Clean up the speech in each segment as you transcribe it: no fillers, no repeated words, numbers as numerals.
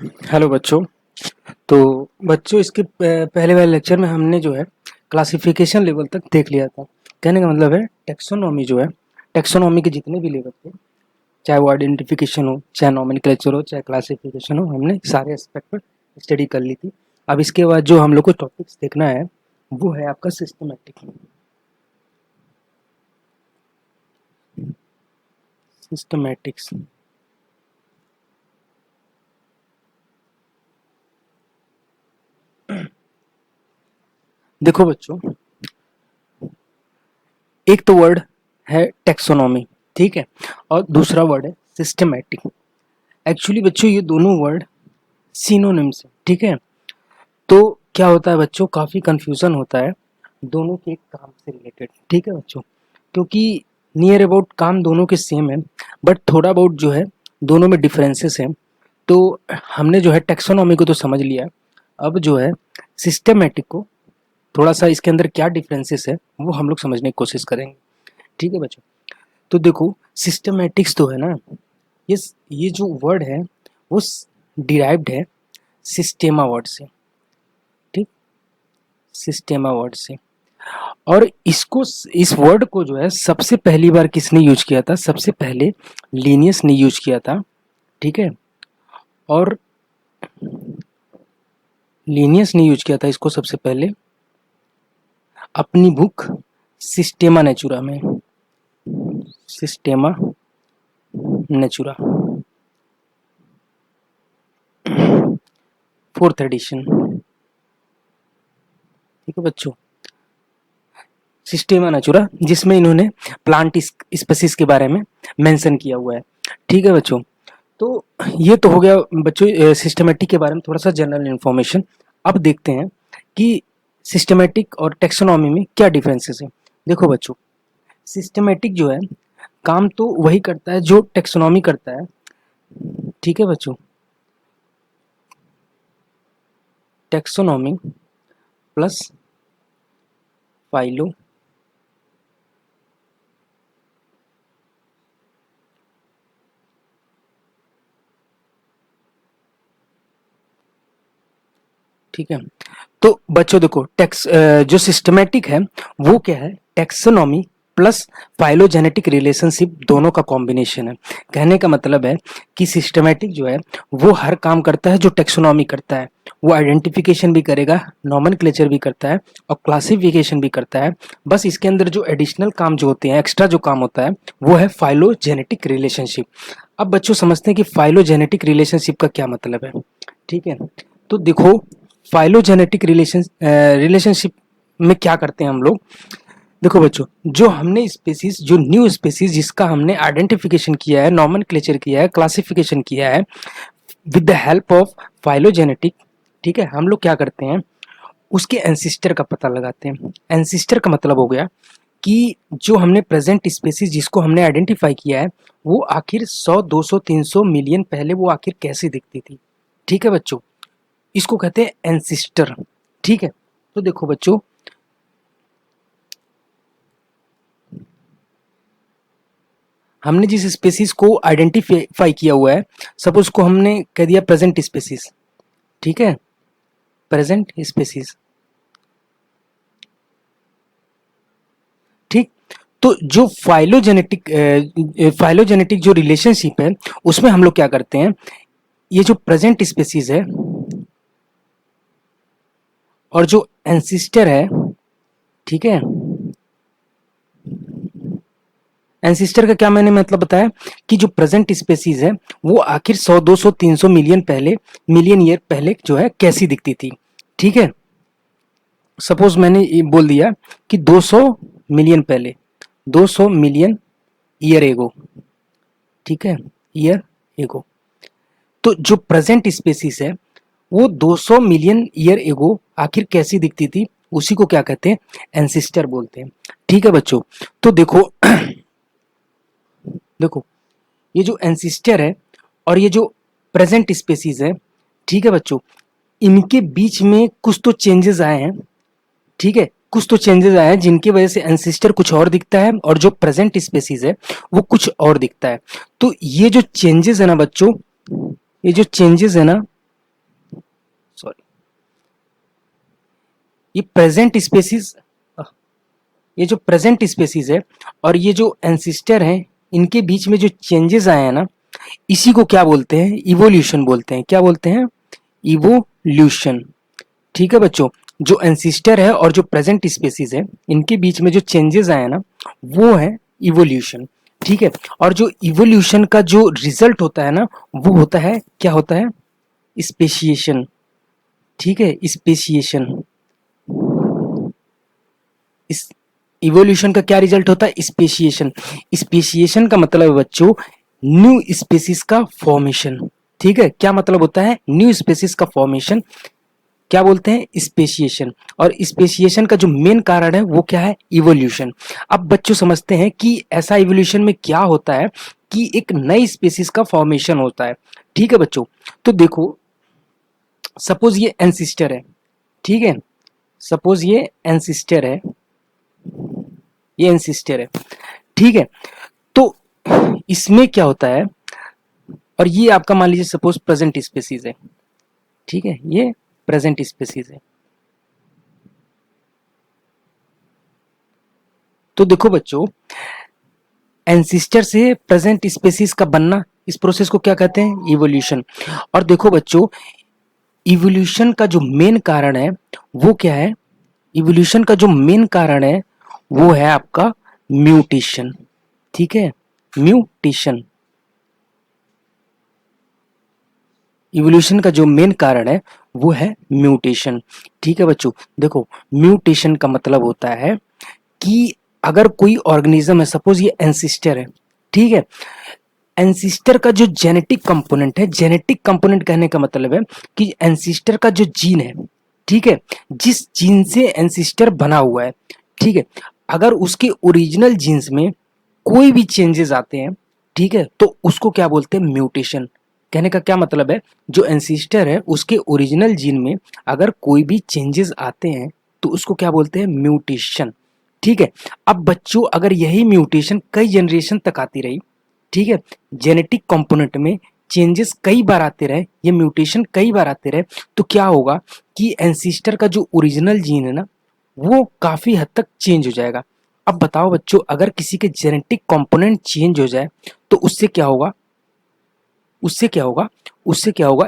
Hello बच्चों। तो बच्चों इसके पहले वाले लेक्चर में हमने जो है क्लासिफिकेशन लेवल तक देख लिया था। कहने का मतलब है टेक्सोनॉमी जो है, टेक्सोनॉमी के जितने भी लेवल थे, चाहे वो आइडेंटिफिकेशन हो, चाहे नॉमेनक्लेचर हो, चाहे क्लासिफिकेशन हो, हमने सारे एस्पेक्ट पर स्टडी कर ली थी। अब इसके बाद जो हम लोग को टॉपिक्स देखना है वो है आपका सिस्टमैटिक। सिस्टमैटिक्स देखो बच्चों, एक तो वर्ड है टेक्सोनॉमी, ठीक है, और दूसरा वर्ड है सिस्टमैटिक। एक्चुअली बच्चों ये दोनों वर्ड सिनोनिम्स है, ठीक है। तो क्या होता है बच्चों, काफ़ी कंफ्यूजन होता है दोनों के काम से रिलेटेड, ठीक है बच्चों, क्योंकि नियर अबाउट काम दोनों के सेम है, बट थोड़ा बहुत जो है दोनों में डिफरेंसेस हैं। तो हमने जो है टेक्सोनॉमी को तो समझ लिया, अब जो है सिस्टमैटिक को थोड़ा सा इसके अंदर क्या डिफरेंसेस है वो हम लोग समझने की कोशिश करेंगे, ठीक है बच्चों। तो देखो सिस्टमैटिक्स तो है ना, ये ये जो वर्ड है वो डिराइव्ड है सिस्टेमा वर्ड से, ठीक, सिस्टेमा वर्ड से। और इसको, इस वर्ड को जो है सबसे पहली बार किसने यूज किया था? सबसे पहले लीनियस ने यूज किया था, ठीक है। और लीनियस ने यूज किया था इसको सबसे पहले अपनी बुक सिस्टेमा नेचुरा में, सिस्टेमा नेचुरा, फोर्थ एडिशन, ठीक है बच्चों, सिस्टेमा नेचुरा, जिसमें इन्होंने प्लांट स्पीसीज के बारे में मेंशन किया हुआ है, ठीक है बच्चों। तो ये तो हो गया बच्चों सिस्टमेटिक के बारे में थोड़ा सा जनरल इन्फॉर्मेशन। अब देखते हैं कि सिस्टमेटिक और टेक्सोनॉमी में क्या डिफरेंसेस है। देखो बच्चों, सिस्टमेटिक जो है काम तो वही करता है जो टेक्सोनॉमी करता है, ठीक है बच्चों। टेक्सोनॉमी प्लस फाइलो ठीक है। तो बच्चों देखो जो सिस्टमेटिक है वो क्या है? टेक्सोनॉमी प्लस फाइलोजेनेटिक रिलेशनशिप दोनों का कॉम्बिनेशन है। कहने का मतलब है कि सिस्टमेटिक जो है वो हर काम करता है जो टेक्सोनॉमी करता है। वो आइडेंटिफिकेशन भी करेगा, नॉमेनक्लेचर भी करता है और क्लासिफिकेशन भी करता है। बस इसके अंदर जो एडिशनल काम जो होते हैं, एक्स्ट्रा जो काम होता है वो है फाइलोजेनेटिक रिलेशनशिप। अब बच्चों समझते हैं कि फाइलोजेनेटिक रिलेशनशिप का क्या मतलब है, ठीक है। तो देखो फाइलोजेनेटिक रिलेशनशिप में क्या करते हैं हम लोग। देखो बच्चों, जो हमने स्पेसीज, जो न्यू स्पेसीज जिसका हमने आइडेंटिफिकेशन किया है, नॉमेनक्लेचर किया है, क्लासिफिकेशन किया है with the help of phylogenetic, ठीक है, हम लोग क्या करते हैं उसके एंसिस्टर का पता लगाते हैं। एंसिस्टर का मतलब हो गया कि जो हमने प्रेजेंट स्पेसीज जिसको हमने आइडेंटिफाई किया है वो आखिर 100, 200, 300 मिलियन पहले वो आखिर कैसी दिखती थी, ठीक है बच्चों। इसको कहते हैं एंसिस्टर, ठीक है। तो देखो बच्चों, हमने जिस स्पेसीज को आइडेंटिफाई किया हुआ है, सपोज को हमने कह दिया प्रेजेंट स्पेसीज, ठीक है, प्रेजेंट स्पेसीज, ठीक। तो जो फाइलोजेनेटिक जो रिलेशनशिप है उसमें हम लोग क्या करते हैं, ये जो प्रेजेंट स्पेसीज है और जो एंसिस्टर है, ठीक है, एंसिस्टर का क्या मैंने मतलब बताया कि जो प्रेजेंट स्पेसीज है वो आखिर 100, 200, 300 मिलियन पहले, मिलियन ईयर पहले जो है कैसी दिखती थी, ठीक है। सपोज मैंने ये बोल दिया कि 200 मिलियन पहले, 200 मिलियन ईयर एगो, ठीक है, ईयर एगो। तो जो प्रेजेंट स्पेसीज है वो 200 मिलियन ईयर एगो आखिर कैसी दिखती थी, उसी को क्या कहते हैं? एंसिस्टर बोलते हैं, ठीक है बच्चों। तो देखो देखो ये जो एंसिस्टर है और ये जो प्रेजेंट स्पेसीज है, ठीक है बच्चों, इनके बीच में कुछ तो चेंजेस आए हैं, ठीक है, कुछ तो चेंजेस आए हैं जिनकी वजह से एंसिस्टर कुछ और दिखता है और जो प्रेजेंट स्पेसीज है वो कुछ और दिखता है। तो ये जो चेंजेस है ना बच्चों, ये जो चेंजेस है ना, ये प्रेजेंट स्पेसीज, ये जो प्रेजेंट स्पेसीज है और ये जो एंसिस्टर हैं, इनके बीच में जो चेंजेस आए हैं ना, इसी को क्या बोलते हैं? इवोल्यूशन बोलते हैं। क्या बोलते हैं? इवोल्यूशन। ठीक है बच्चों, जो एंसिस्टर है और जो प्रेजेंट स्पेसीज है, इनके बीच में जो चेंजेस आए हैं ना, वो है इवोल्यूशन। ठीक है, और जो इवोल्यूशन का जो रिजल्ट होता है ना, वो होता है, क्या होता है? स्पेशिएशन। ठीक है, स्पेशिएशन। इस इवोल्यूशन का क्या रिजल्ट होता है? स्पेशिएशन। स्पेशिएशन का मतलब है बच्चों न्यू स्पीसीज का फॉर्मेशन। ठीक है, क्या मतलब होता है? न्यू स्पीसीज का फॉर्मेशन क्या बोलते हैं? स्पेशिएशन। और स्पेशिएशन का जो मेन कारण है वो क्या है? इवोल्यूशन। अब बच्चों समझते हैं कि ऐसा इवोल्यूशन में क्या होता है कि एक नई स्पीसीज का फॉर्मेशन होता है। ठीक है बच्चों, तो देखो सपोज ये एंसिस्टर है। ठीक है, सपोज ये एंसिस्टर है, ये एंसिस्टर है। ठीक है, तो इसमें क्या होता है, और ये आपका मान लीजिए सपोज प्रेजेंट स्पीसीज है। ठीक है, ये प्रेजेंट स्पीसीज है। तो देखो बच्चों, एंसिस्टर से प्रेजेंट स्पीसीज का बनना, इस प्रोसेस को क्या कहते हैं? इवोल्यूशन। और देखो बच्चों, इवोल्यूशन का जो मेन कारण है वो क्या है? इवोल्यूशन का जो मेन कारण है वो है आपका म्यूटेशन। ठीक है, म्यूटेशन। इवोल्यूशन का जो मेन कारण है वो है म्यूटेशन। ठीक है बच्चों, देखो म्यूटेशन का मतलब होता है कि अगर कोई ऑर्गेनिज्म है, सपोज ये एंसिस्टर है। ठीक है, एंसिस्टर का जो जेनेटिक कंपोनेंट है, जेनेटिक कंपोनेंट कहने का मतलब है कि एंसिस्टर का जो जीन है, ठीक है, जिस जीन से एंसिस्टर बना हुआ है, ठीक है, अगर उसके ओरिजिनल जीन्स में कोई भी चेंजेस आते हैं, ठीक है, तो उसको क्या बोलते हैं? म्यूटेशन। कहने का क्या मतलब है, जो एंसिस्टर है उसके ओरिजिनल जीन में अगर कोई भी चेंजेस आते हैं तो उसको क्या बोलते हैं? म्यूटेशन। ठीक है, अब बच्चों अगर यही म्यूटेशन कई जनरेशन तक आती रही, ठीक है, जेनेटिक कंपोनेंट में चेंजेस कई बार आते रहे, ये म्यूटेशन कई बार आते रहे, तो क्या होगा कि एंसिस्टर का जो ओरिजिनल जीन है ना, वो काफी हद तक चेंज हो जाएगा। अब बताओ बच्चों, अगर किसी के जेनेटिक कंपोनेंट चेंज हो जाए तो उससे क्या होगा? उससे क्या होगा? उससे क्या होगा?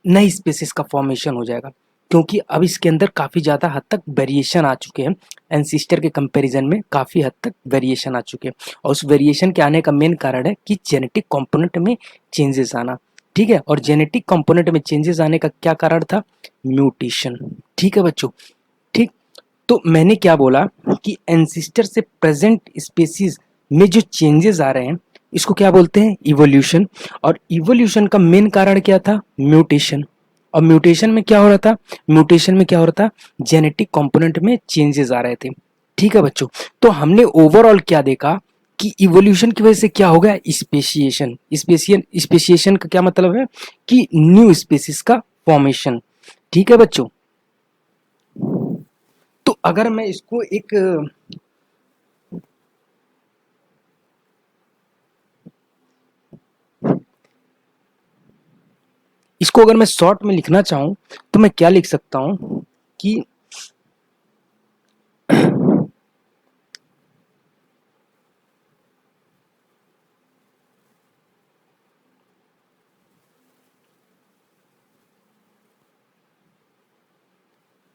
नई स्पीसीज का फॉर्मेशन हो जाएगा, क्योंकि अब इसके अंदर काफी ज्यादा हद तक वेरिएशन आ चुके हैं। एंसिस्टर के कंपैरिजन में काफी हद तक वेरिएशन आ चुके हैं, और उस वेरिएशन के आने का मेन कारण है कि जेनेटिक कंपोनेंट में चेंजेस आना। ठीक है, और जेनेटिक कंपोनेंट में चेंजेस आने का क्या कारण था? म्यूटेशन। ठीक है बच्चों, ठीक। तो मैंने क्या बोला कि एंसिस्टर से प्रेजेंट स्पीसीज में जो चेंजेस आ रहे हैं, इसको क्या बोलते हैं? इवोल्यूशन। और इवोल्यूशन का मेन कारण क्या था? म्यूटेशन। और म्यूटेशन में क्या हो रहा था? म्यूटेशन में क्या हो रहा था? जेनेटिक कंपोनेंट में चेंजेस आ रहे थे। ठीक है बच्चों, तो हमने ओवरऑल क्या देखा कि इवोल्यूशन की वजह से क्या हो गया? स्पेशिएशन। स्पेशिएशन का क्या मतलब है? कि न्यू स्पीसीज का फॉर्मेशन। ठीक है बच्चों, तो अगर मैं इसको एक इसको अगर मैं शॉर्ट में लिखना चाहूं तो मैं क्या लिख सकता हूं कि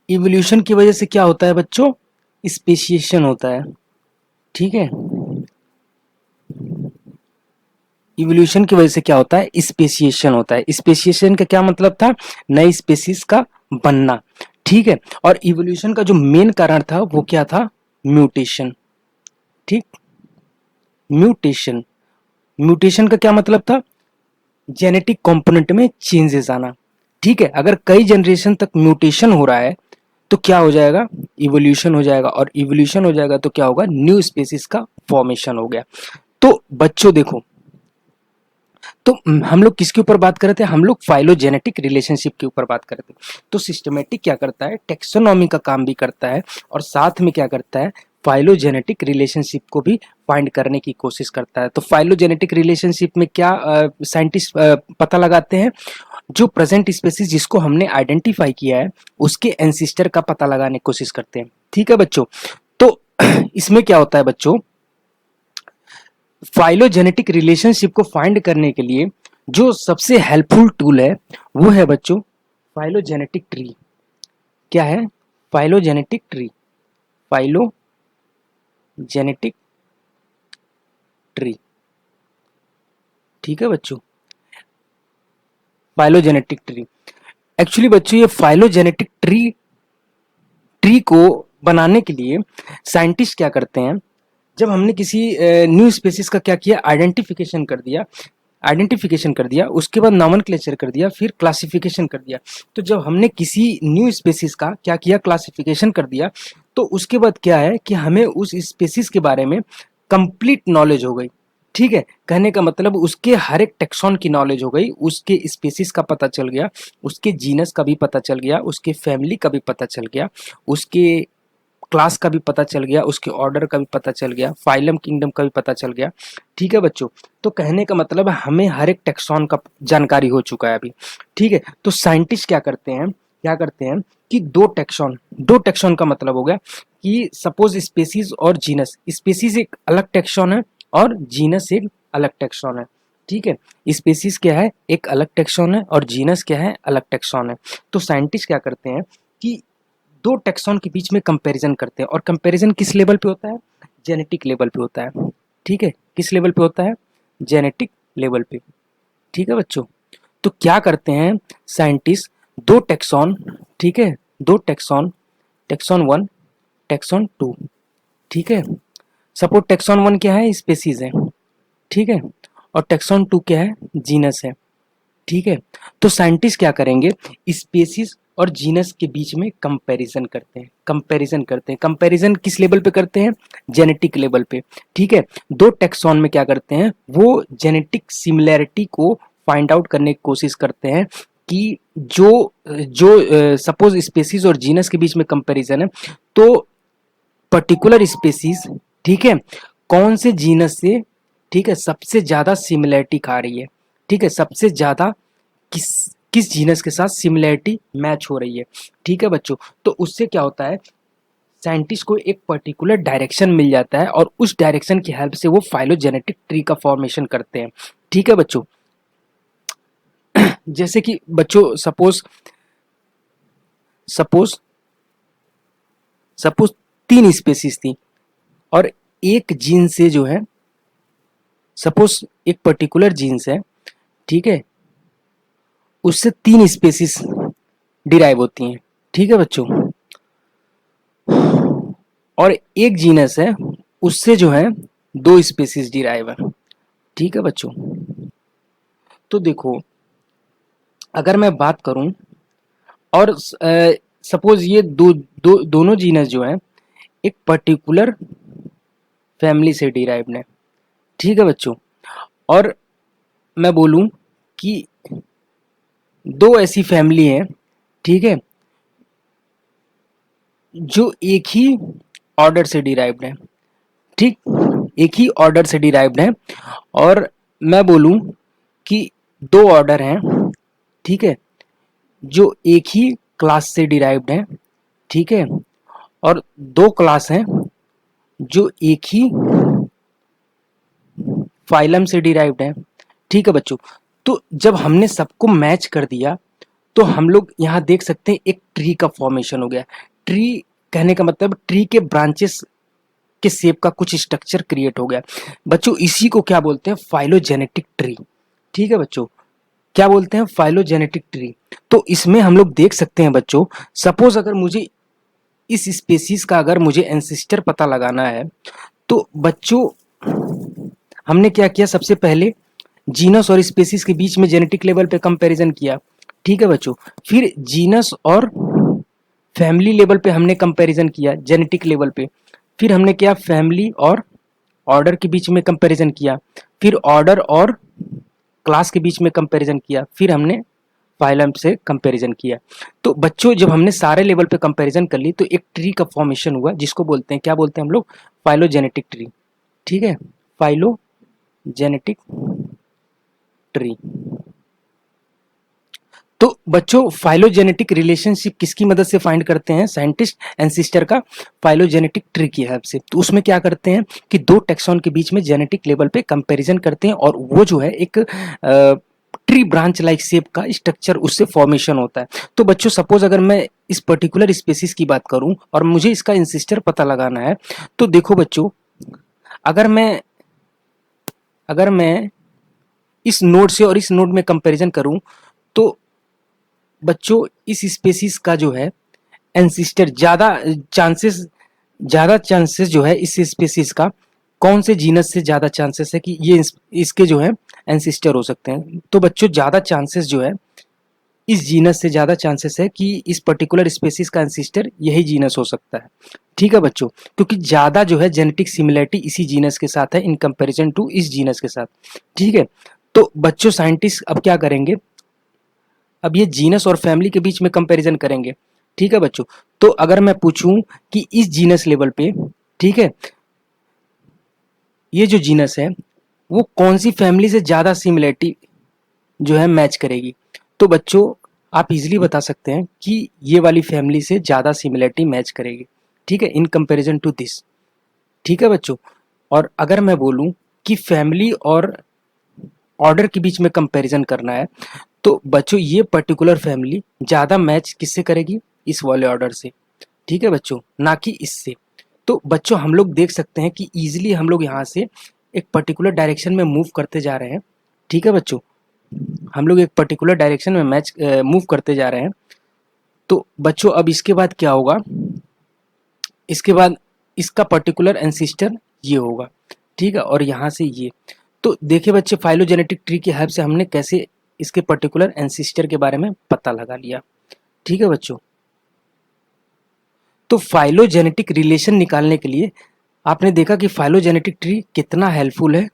इवोल्यूशन की वजह से क्या होता है बच्चों? स्पेशिएशन होता है। ठीक है, इवोल्यूशन की वजह से क्या होता है? स्पेशिएशन होता है। स्पेशिएशन का क्या मतलब था? नई स्पीसीज का बनना। ठीक है, और इवोल्यूशन का जो मेन कारण था वो क्या था? म्यूटेशन। ठीक, म्यूटेशन। म्यूटेशन का क्या मतलब था? जेनेटिक कंपोनेंट में चेंजेस आना। ठीक है, अगर कई जनरेशन तक म्यूटेशन हो रहा है तो क्या हो जाएगा? इवोल्यूशन हो जाएगा, और इवोल्यूशन हो जाएगा तो क्या होगा? न्यू स्पीसीज का फॉर्मेशन हो गया। तो बच्चों देखो, तो हम लोग किसके ऊपर बात कर रहे थे? हम लोग फाइलोजेनेटिक रिलेशनशिप के ऊपर बात कर रहे थे। तो सिस्टमेटिक क्या करता है? टेक्सोनॉमी का काम भी करता है, और साथ में क्या करता है? फाइलोजेनेटिक रिलेशनशिप को भी फाइंड करने की कोशिश करता है। तो फाइलोजेनेटिक रिलेशनशिप में क्या साइंटिस्ट पता लगाते हैं, जो प्रेजेंट स्पीसीज जिसको हमने आइडेंटिफाई किया है उसके एंसिस्टर का पता लगाने की कोशिश करते हैं। ठीक है बच्चों, तो इसमें क्या होता है बच्चों, फाइलोजेनेटिक रिलेशनशिप को फाइंड करने के लिए जो सबसे हेल्पफुल टूल है वो है बच्चों फाइलोजेनेटिक ट्री। क्या है? Phylogenetic tree. Phylogenetic tree. ठीक है बच्चों, फाइलोजेनेटिक ट्री। एक्चुअली बच्चों ये फाइलोजेनेटिक ट्री को बनाने के लिए साइंटिस्ट क्या करते हैं, जब हमने किसी न्यू स्पीसीज का क्या किया, आइडेंटिफिकेशन कर दिया, उसके बाद नॉमेनक्लेचर कर दिया, फिर क्लासिफिकेशन कर दिया। तो जब हमने किसी न्यू स्पीसीज का क्या किया, क्लासिफिकेशन कर दिया, तो उसके बाद क्या है कि हमें उस स्पीसीज के बारे में कंप्लीट नॉलेज हो गई। ठीक है, कहने का मतलब उसके हर एक टेक्सॉन की नॉलेज हो गई, उसके स्पीसीज का पता चल गया, उसके जीनस का भी पता चल गया, उसके फैमिली का भी पता चल गया, उसके क्लास का भी पता चल गया, उसके ऑर्डर का भी पता चल गया, फाइलम किंगडम का भी पता चल गया। ठीक है बच्चों, तो कहने का मतलब है हमें हर एक टेक्सॉन का जानकारी हो चुका है अभी। ठीक है, तो साइंटिस्ट क्या करते हैं कि दो टेक्सॉन का मतलब हो गया कि सपोज स्पीसीज और जीनस, स्पीसीज एक अलग टेक्सॉन है और जीनस एक अलग टेक्सॉन है। ठीक है, स्पीसीज क्या है, एक अलग टेक्सॉन है, और जीनस क्या है, अलग टेक्सॉन है। तो साइंटिस्ट क्या करते हैं कि दो टेक्सॉन के बीच में कंपैरिजन करते हैं, और कंपैरिजन किस लेवल पे होता है, जेनेटिक लेवल पे होता है। ठीक है, किस लेवल पे होता है, जेनेटिक लेवल पे। ठीक है बच्चों, तो क्या करते हैं साइंटिस्ट, दो टेक्सॉन, ठीक है, दो taxon, taxon one, taxon two. ठीक है, सपोज टेक्सॉन वन क्या है, स्पेसीज है। ठीक है, और टेक्सॉन टू क्या है, जीनस है। ठीक है, तो साइंटिस्ट क्या करेंगे, स्पेसीज और जीनस के बीच में कंपैरिजन किस लेवल पे करते हैं, जेनेटिक लेवल पे। ठीक है, दो टेक्सॉन में क्या करते हैं, वो जेनेटिक सिमिलैरिटी को फाइंड आउट करने की कोशिश करते हैं कि जो जो सपोज स्पेसीज और जीनस के बीच में कंपैरिजन है, तो पर्टिकुलर स्पेसीज, ठीक है, कौन से जीनस से, ठीक है, सबसे ज्यादा सिमिलैरिटी खा रही है। ठीक है, सबसे ज्यादा किस किस जीनस के साथ सिमिलैरिटी मैच हो रही है। ठीक है बच्चों, तो उससे क्या होता है, साइंटिस्ट को एक पर्टिकुलर डायरेक्शन मिल जाता है, और उस डायरेक्शन की हेल्प से वो फाइलोजेनेटिक ट्री का फॉर्मेशन करते हैं। ठीक है बच्चों, जैसे कि बच्चों सपोज सपोज सपोज तीन स्पेसीज थी, और एक जीन से जो है, सपोज एक पर्टिकुलर जीन्स है, ठीक है, उससे तीन स्पेसीज डिराइव होती हैं। ठीक है बच्चों, और एक जीनस है, उससे जो है दो स्पेसीज डिराइव है। ठीक है बच्चों, तो देखो अगर मैं बात करूं, और सपोज ये दोनों जीनस जो है एक पर्टिकुलर फैमिली से डिराइव्ड है। ठीक है बच्चों, और मैं बोलूं कि दो ऐसी फैमिली है, ठीक है, जो एक ही ऑर्डर से डिराइव्ड है। ठीक, एक ही ऑर्डर से डिराइव्ड है, और मैं बोलूं कि दो ऑर्डर हैं, ठीक है, जो एक ही क्लास से डिराइव्ड है। ठीक है, और दो क्लास हैं जो एक ही फाइलम से डिराइव्ड है। ठीक है बच्चों, तो जब हमने सबको मैच कर दिया, तो हम लोग यहाँ देख सकते हैं एक ट्री का फॉर्मेशन हो गया। ट्री कहने का मतलब ट्री के ब्रांचेस के शेप का कुछ स्ट्रक्चर क्रिएट हो गया। बच्चों इसी को क्या बोलते हैं, फाइलोजेनेटिक ट्री। ठीक है बच्चों, क्या बोलते हैं, फाइलोजेनेटिक ट्री। तो इसमें हम लोग देख सकते हैं बच्चों, सपोज अगर मुझे इस स्पेसीज का अगर मुझे एंसेस्टर पता लगाना है, तो बच्चों हमने क्या किया, सबसे पहले जीनस और स्पेसीज के बीच में जेनेटिक लेवल पे कंपैरिजन किया। ठीक है बच्चों, फिर जीनस और फैमिली लेवल पे हमने कंपैरिजन किया जेनेटिक लेवल पे, फिर हमने किया फैमिली और ऑर्डर के बीच में कंपैरिजन किया, फिर ऑर्डर और क्लास के बीच में कंपैरिजन किया, फिर हमने फाइलम से कंपैरिजन किया। तो बच्चों जब हमने सारे लेवल पे कंपैरिजन कर ली तो एक ट्री का फॉर्मेशन हुआ जिसको बोलते हैं, क्या बोलते हैं हम लोग, फाइलोजेनेटिक ट्री। ठीक है, फाइलोजेनेटिक ट्री। तो बच्चों फाइलोजेनेटिक रिलेशनशिप किसकी मदद से फाइंड करते हैं, साइंटिस्ट एंसिस्टर का फाइलोजेनेटिक ट्री की हेल्प से। तो उसमें क्या करते हैं कि दो टेक्सॉन के बीच में जेनेटिक लेवल पे कंपैरिजन करते हैं और वो जो है एक ट्री ब्रांच लाइक शेप का स्ट्रक्चर उससे फॉर्मेशन होता है। तो बच्चों सपोज अगर मैं इस पर्टिकुलर स्पेसीज की बात करूं और मुझे इसका इंसिस्टर पता लगाना है, तो देखो बच्चों अगर मैं इस नोड से और इस नोड में कंपैरिजन करूं तो बच्चों इस स्पेसीज का जो है एंसिस्टर ज्यादा चांसेस जो है इस स्पेसीज का, कौन से जीनस से ज्यादा चांसेस है कि ये इसके जो है एंसिस्टर हो सकते हैं। तो बच्चों ज्यादा चांसेस जो है इस जीनस से ज्यादा चांसेस है कि इस पर्टिकुलर स्पेसीज का एंसिस्टर यही जीनस हो सकता है। ठीक है बच्चों, क्योंकि ज्यादा जो है जेनेटिक सिमिलरिटी इसी जीनस के साथ है इन कंपैरिजन टू इस जीनस के साथ। ठीक है, तो बच्चों साइंटिस्ट अब क्या करेंगे, अब ये जीनस और फैमिली के बीच में कंपैरिजन करेंगे। ठीक है बच्चों, तो अगर मैं पूछूं कि इस जीनस लेवल पे, ठीक है, ये जो जीनस है वो कौन सी फैमिली से ज्यादा सिमिलरिटी जो है मैच करेगी, तो बच्चों आप इजीली बता सकते हैं कि ये वाली फैमिली से ज्यादा सिमिलरिटी मैच करेगी। ठीक है, इन कंपैरिजन टू दिस। ठीक है बच्चों, और अगर मैं बोलूं कि फैमिली और ऑर्डर के बीच में कंपैरिजन करना है, तो बच्चों ये पर्टिकुलर फैमिली ज्यादा मैच किससे करेगी, इस वाले ऑर्डर से। ठीक है बच्चों, ना कि इससे। तो बच्चों हम लोग देख सकते हैं कि इजीली हम लोग यहाँ से एक पर्टिकुलर डायरेक्शन में मूव करते जा रहे हैं। ठीक है बच्चों, हम लोग एक पर्टिकुलर डायरेक्शन में मूव करते जा रहे हैं। तो बच्चों अब इसके बाद क्या होगा, इसके बाद इसका पर्टिकुलर एंसिस्टर ये होगा। ठीक है, और यहाँ से ये। तो देखिए बच्चे फाइलोजेनेटिक ट्री की हेल्प से हमने कैसे इसके पर्टिकुलर एंसिस्टर के बारे में पता लगा लिया। ठीक है बच्चों, तो फाइलोजेनेटिक रिलेशन निकालने के लिए आपने देखा कि फाइलोजेनेटिक ट्री कितना हेल्पफुल है।